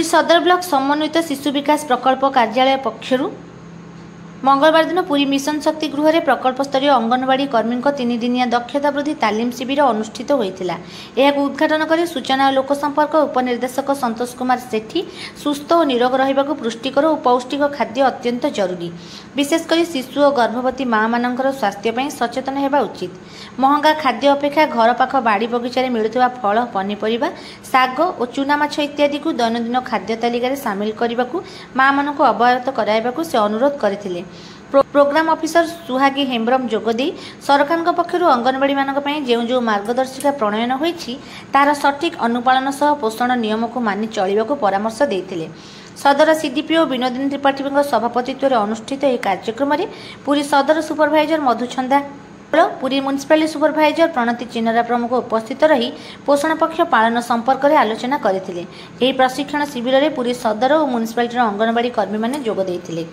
सदर ब्लॉक समन्वित शिशु विकास प्रकल्प कार्यालय पक्षर मंगलवार दिन पुरी मिशन शक्ति गृह में प्रकल्प स्तरीय अंगनवाड़ी कर्मी 3 दिनिया दक्षता वृद्धि तालीम शिविर अनुष्ठित होता है। उद्घाटन कर सूचना और लोकसंपर्क उपनिर्देशक संतोष कुमार सेठी सुस्थ और निरोग रहा पुष्टिकर और पौष्टिक खाद्य अत्यंत जरूरी, विशेषकर शिशु और गर्भवती माँ मान स्वास्थ्य सचेतन होगा उचित। महंगा खाद्य अपेक्षा घर पाख बाड़ी बगीचार मिलुवा फल पनीपरिया शाग और चूना माछ इत्यादि को दैनंदिन खाद्य तालिकार सामिल करने को माँ मान अवगत कराइबा से अनुरोध करथिले। प्रोग्राम ऑफिसर सुहागी हेम्ब्रम जोगदे सरकार पक्षर अंगनवाड़ी मानी जो मार्गदर्शिका प्रणयन होती तार सठिक अनुपालन सह पोषण नियम को मानि चलने को परामर्श देते। सदर सीडीपीओ विनोदिनी त्रिपाठी सभापतित्व अनुष्ठित यह कार्यक्रम में पुरी सदर supervisor Madhuchhanda, Puri municipality supervisor Pranati Chinara प्रमुख उपस्थित रही पोषण पक्ष पालन संपर्क में आलोचना करथिले। एही प्रशिक्षण शिविर में पुरी सदर और म्युनिसिपालिटी अंगनवाड़ी कर्मी माने जोग देथिले।